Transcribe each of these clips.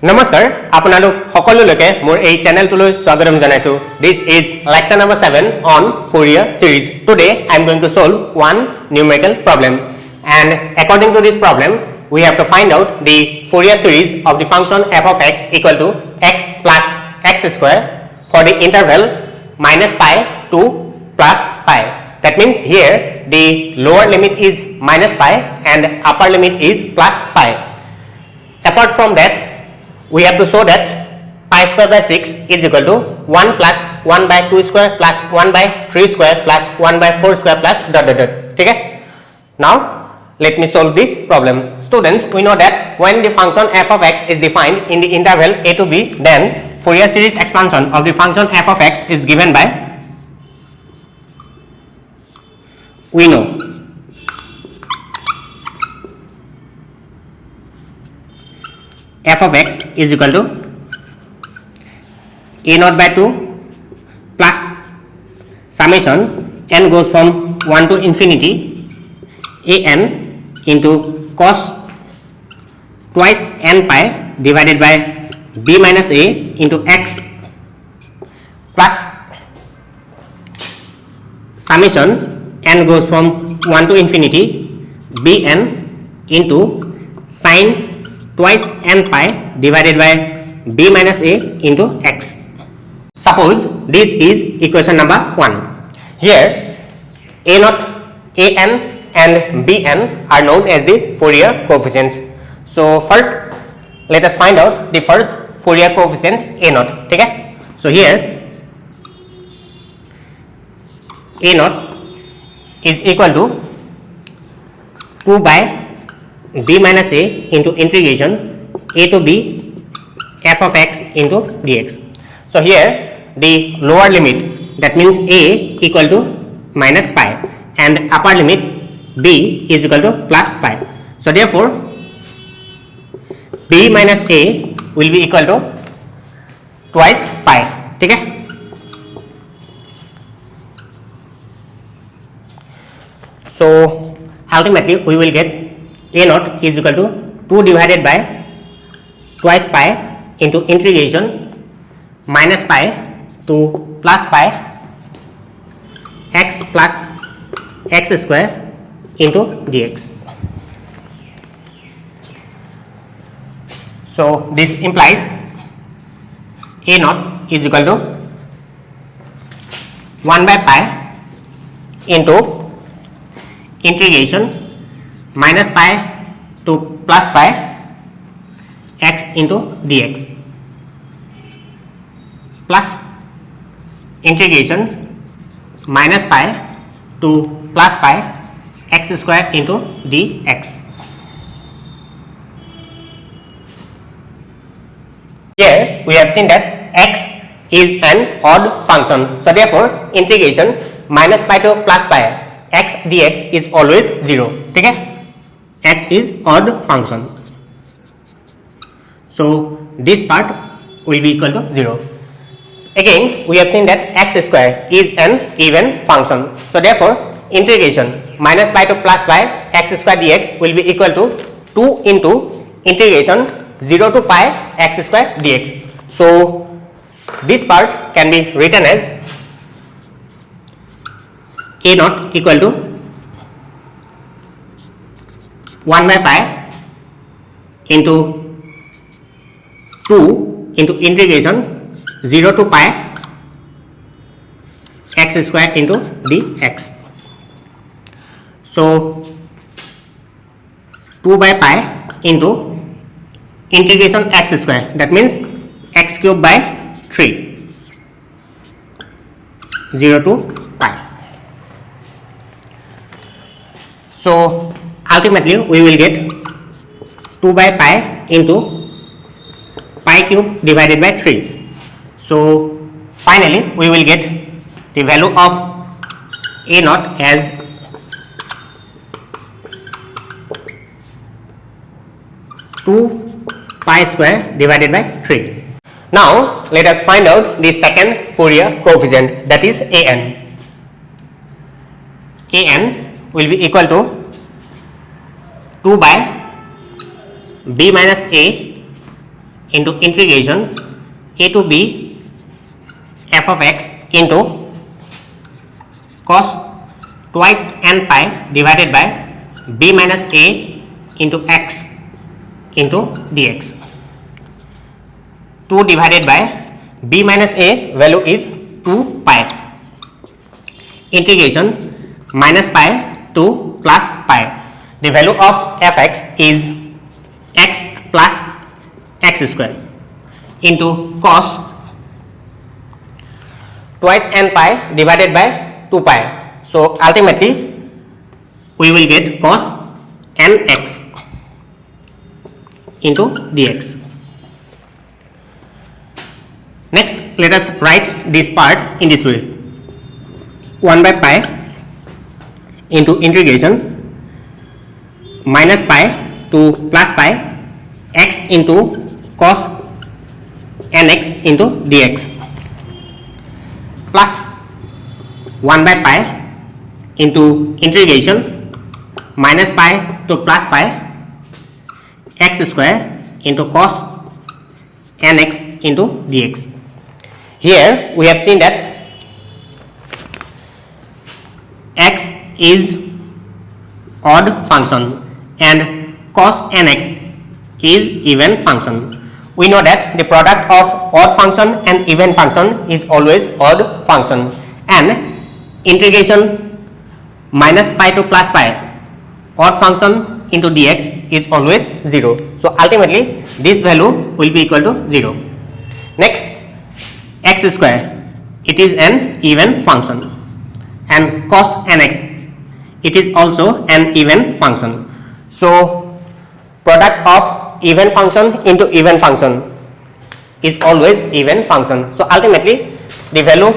নমস্কাৰ আপোনালোক সকলোলৈকে মোৰ এই চেনেলটোলৈ স্বাগতম জনাইছো This is lecture number 7 on Fourier series. Today I am going to solve one numerical problem, and according to this problem we have to find out the Fourier series of the function f of x equal to x plus x square for the interval minus pi to plus pi. That means here the lower limit is minus pi and upper limit is plus pi. Apart from that, we have to show that pi square by 6 is equal to 1 plus 1 by 2 square plus 1 by 3 square plus 1 by 4 square plus dot dot dot. Okay? Now let me solve this problem. Students, we know that when the function f of x is defined in the interval a to b, then Fourier series expansion of the function f of x is given by, we know, f of x is equal to a naught by 2 plus summation n goes from 1 to infinity a n into cos twice n pi divided by b minus a into x plus summation n goes from 1 to infinity bn into sin twice n pi divided by b minus a into x. Suppose this is equation number 1. Here a naught, a n and b n are known as the Fourier coefficients. So first let us find out the first Fourier coefficient a naught. Okay? So here a naught is equal to 2 by b minus a into integration a to b f of x into dx. So here the lower limit, that means a equal to minus pi, and upper limit b is equal to plus pi. So therefore b minus a will be equal to twice pi. Okay? So ultimately we will get a naught is equal to 2 divided by twice pi into integration minus pi to plus pi x plus x square into dx. So this implies a naught is equal to 1 by pi into integration minus pi to plus pi x into dx plus integration minus pi to plus pi x square into dx. Here we have seen that x is an odd function, so therefore integration minus pi to plus pi x dx is always 0. Okay? X is odd function, so this part will be equal to 0. Again we have seen that x square is an even function, so therefore integration minus pi to plus pi x square dx will be equal to 2 into integration 0 to pi x square dx. So this part can be written as a naught equal to 1 by pi into 2 into integration 0 to pi x square into dx. So 2 by pi into integration x square, that means x cube by 3, 0 to pi. So ultimately we will get 2 by pi into pi cube divided by 3. So finally we will get the value of a naught as 2 pi square divided by 3. Now let us find out the second Fourier coefficient, that is an. An will be equal to 2 by b minus a into integration a to b f of x into cos twice n pi divided by b minus a into x into dx. 2 divided by b minus a value is 2 pi, integration minus pi to plus pi. The value of fx is x plus x square into cos twice n pi divided by 2 pi. So ultimately we will get cos nx into dx. Next, let us write this part in this way: 1 by pi into integration minus pi to plus pi x into cos nx into dx, plus 1 by pi into integration minus pi to plus pi x square into cos nx into dx. Here we have seen that x is odd function and cos nx is even function. We know that the product of odd function and even function is always odd function, and integration minus pi to plus pi odd function into dx is always 0. So ultimately this value will be equal to 0. Next, x square, it is an even function, and cos nx, it is also an even function. So product of even function into even function is always even function. So ultimately the value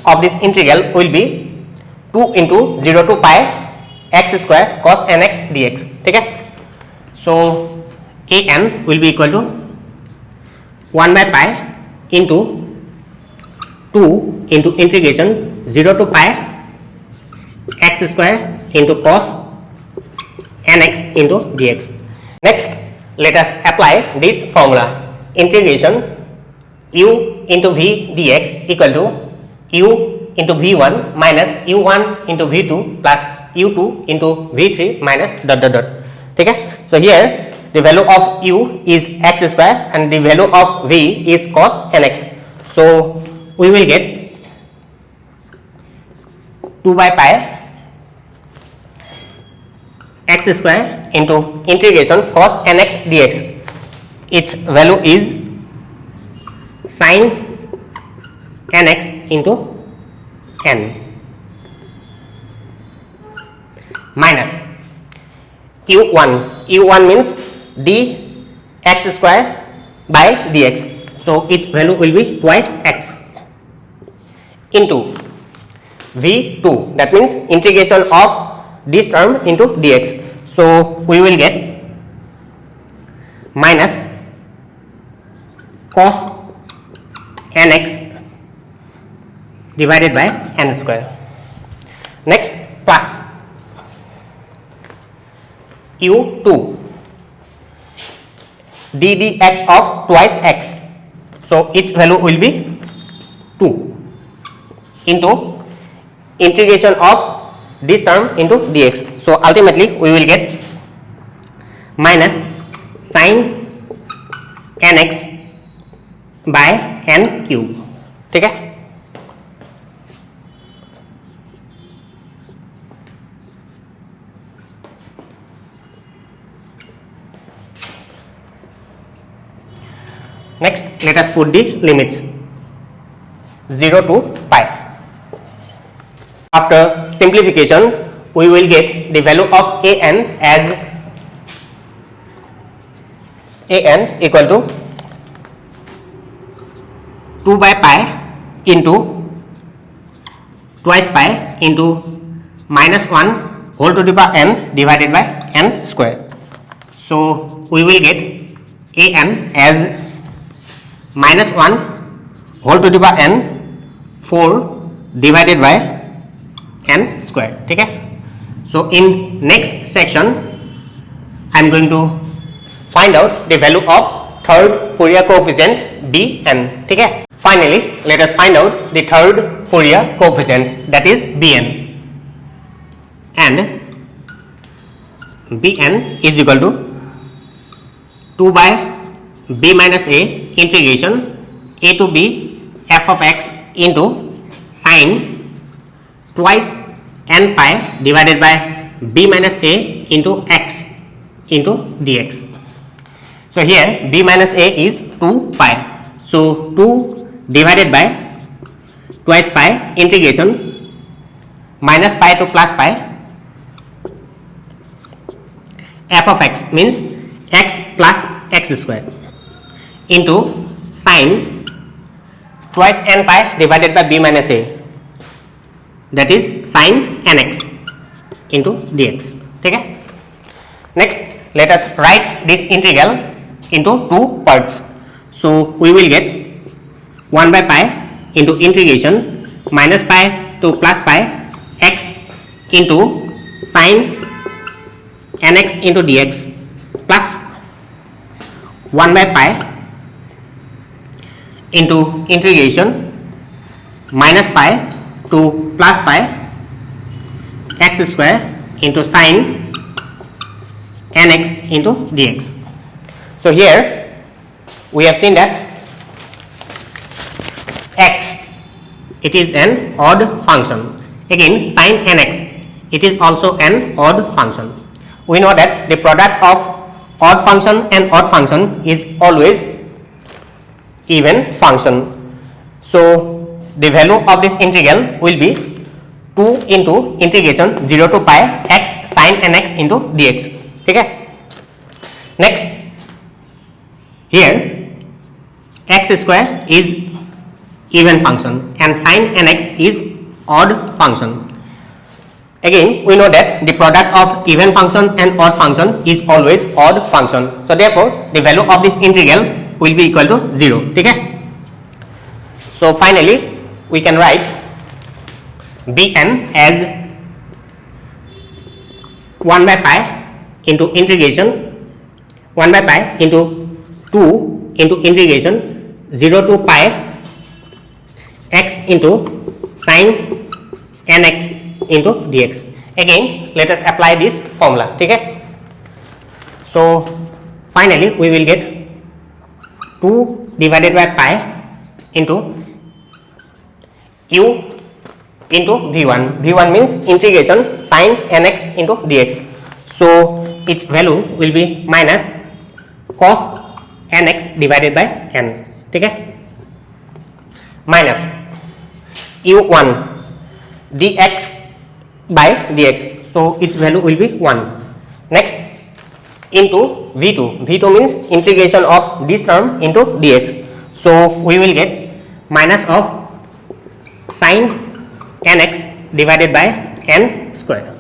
of this integral will be 2 into 0 to pi x square cos nx dx. Okay? So an will be equal to 1 by pi into 2 into integration 0 to pi x square into cos nx into dx. Next, let us apply this formula: integration u into v dx equal to u into v1 minus u1 into v2 plus u2 into v3 minus dot dot dot. Okay? So here the value of u is x square and the value of v is cos nx. So we will get 2 by pi x square into integration cos nx dx. Its value is sin nx into n minus u1. u1 means dx square by dx. So its value will be twice x into v2, that means integration of this term into dx. So we will get minus cos nx divided by n square. Next, plus u2 ddx of twice x. So its value will be 2 into integration of this term into dx. So ultimately we will get minus sin nx by n cube. Okay? Next, let us put the limits 0 to pi. After simplification, we will get the value of an as an equal to 2 by pi into twice pi into minus 1 whole to the power n divided by n square. So we will get an as minus 1 whole to the power n 4 divided by n square. Okay? So in next section I am going to find out the value of third Fourier coefficient Bn. ठीक है. Finally, let us find out the third Fourier coefficient, that is Bn. And Bn is equal to 2 by b minus a integration a to b f of x into sin twice n pi divided by b minus a into x into dx. So here b minus a is 2 pi. So 2 divided by twice pi integration minus pi to plus pi f of x means x plus x square into sin twice n pi divided by b minus a, that is sin nx into dx. ठीक है. Next, let us write this integral into two parts. So we will get 1 by pi into integration minus pi to plus pi x into sin nx into dx plus 1 by pi into integration minus pi to plus pi x square into sin nx into dx. So here we have seen that x, it is an odd function. Again sin nx, it is also an odd function. We know that the product of odd function and odd function is always even function. So the value of this integral will be 2 into integration 0 to pi x sin nx into dx. ठीक है. Next, here x square is even function and sin nx is odd function. Again we know that the product of even function and odd function is always odd function. So therefore the value of this integral will be equal to 0. ठीक है. So finally we can write Bn as 1 by pi into integration 1 by pi into 2 into integration 0 to pi x into sin nx into dx. Again let us apply this formula. ठीक है. So finally we will get 2 divided by pi into u into v1. v1 means integration sin nx into dx. So its value will be minus cos nx divided by n. ठीक है. Minus u1 dx by dx. So its value will be 1. Next, into v2. v2 means integration of this term into dx. So we will get minus of sin nx divided by n square.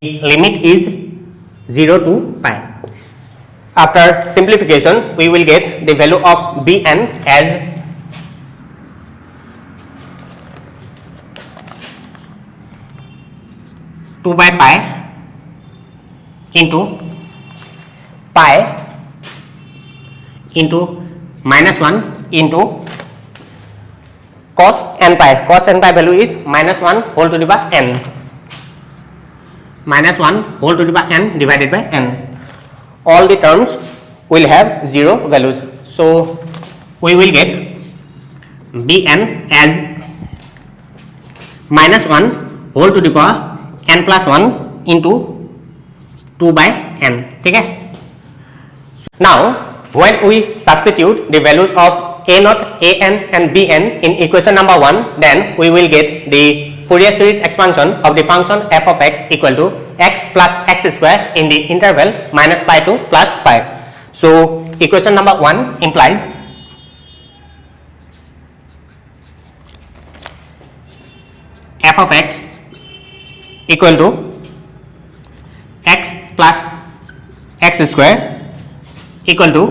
Limit is 0 to pi. After simplification we will get the value of Bn as 2 by pi into pi into minus 1 into cos n pi. Cos n pi value is minus 1 whole to the power n. Minus 1 whole to the power n divided by n. All the terms will have 0 values. So we will get Bn as minus 1 whole to the power n plus 1 into 2 by n. ठीक है. Now when we substitute the values of a naught, an and bn in equation number 1, then we will get the Fourier series expansion of the function f of x equal to x plus x square in the interval minus pi to plus pi. So equation number 1 implies f of x equal to x plus x square equal to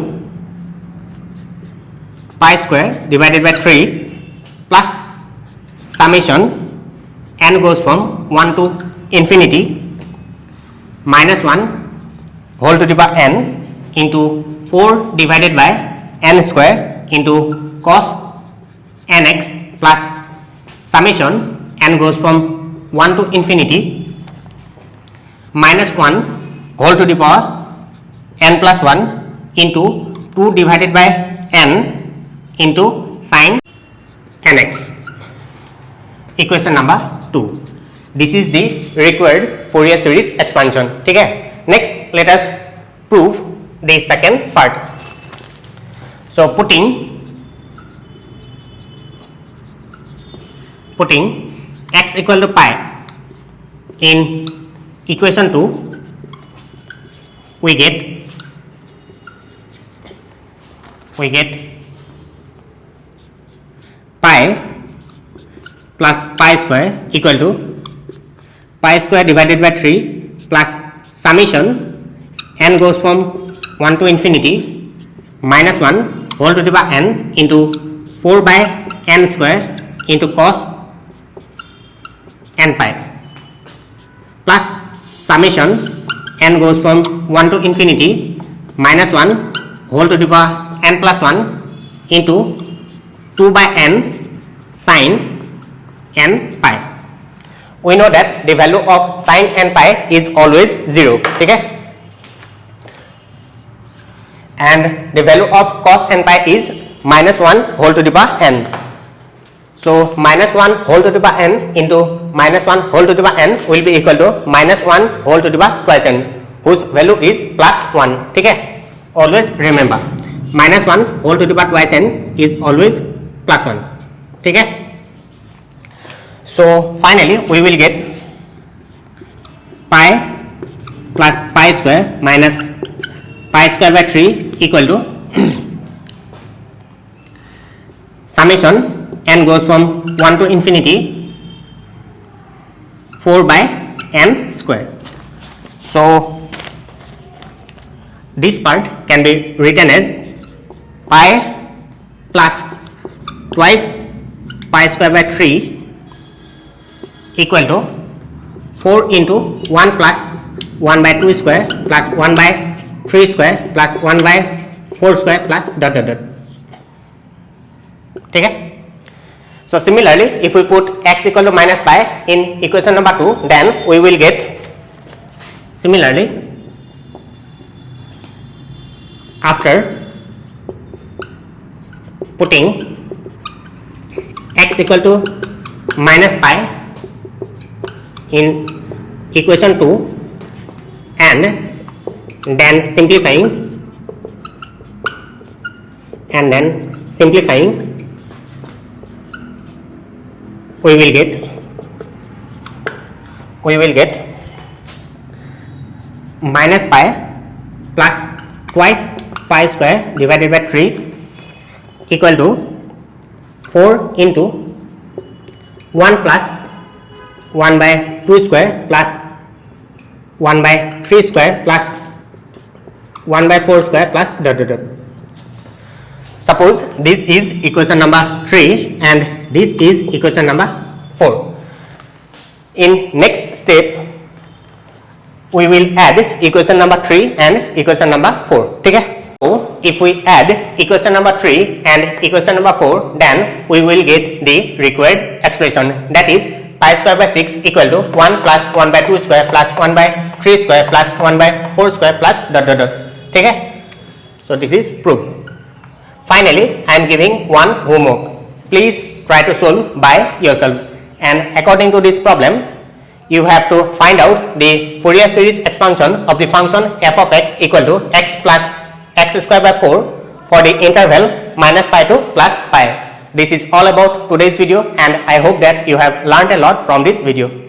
pi square divided by 3 plus summation n goes from 1 to infinity minus 1 whole to the power n into 4 divided by n square into cos nx plus summation n goes from 1 to infinity minus 1 whole to the power n plus 1 into 2 divided by n into sin nx. Equation number 2. This is the required Fourier series expansion. ठीक है. Next, let us prove the second part. So putting x equal to pi in equation 2, we get pi plus pi square equal to pi square divided by 3 plus summation n goes from 1 to infinity minus 1 whole to the power n into 4 by n square into cos n pi plus summation n goes from 1 to infinity minus 1 whole to the power n plus 1 into 2 by n sin n pi. We know that the value of sin n pi is always 0. ठीक है. And the value of cos n pi is minus 1 whole to the power n. So minus 1 whole to the power n into minus 1 whole to the power n will be equal to minus 1 whole to the power twice n, whose value is plus 1. ठीक है. Always remember, minus 1 whole to the power twice n is always plus 1. ठीक है. So finally we will get pi plus pi square minus pi square by 3 equal to summation n goes from 1 to infinity 4 by n square. So this part can be written as pi plus twice pi square by 3 equal to 4 into 1 plus 1 by 2 square plus 1 by 3 square plus 1 by 4 square plus dot dot dot. ठीक है. So similarly, if we put x equal to minus pi in equation number 2, then we will get similarly after putting x equal to minus pi in equation 2 and then simplifying we will get minus pi plus twice pi square divided by 3 equal to 4 into 1 plus 1 by 2 square plus 1 by 3 square plus 1 by 4 square plus dot dot dot. Suppose this is equation number 3 and this is equation number 4. In next step we will add equation number 3 and equation number 4. ठीक है. So if we add equation number 3 and equation number 4, then we will get the required expression, that is pi square by 6 equal to 1 plus 1 by 2 square plus 1 by 3 square plus 1 by 4 square plus dot dot dot. ठीक है. So this is proof. Finally, I am giving one homework. Please try to solve by yourself, and according to this problem you have to find out the Fourier series expansion of the function f of x equal to x plus x square by 4 for the interval minus pi to plus pi. This is all about today's video, and I hope that you have learned a lot from this video.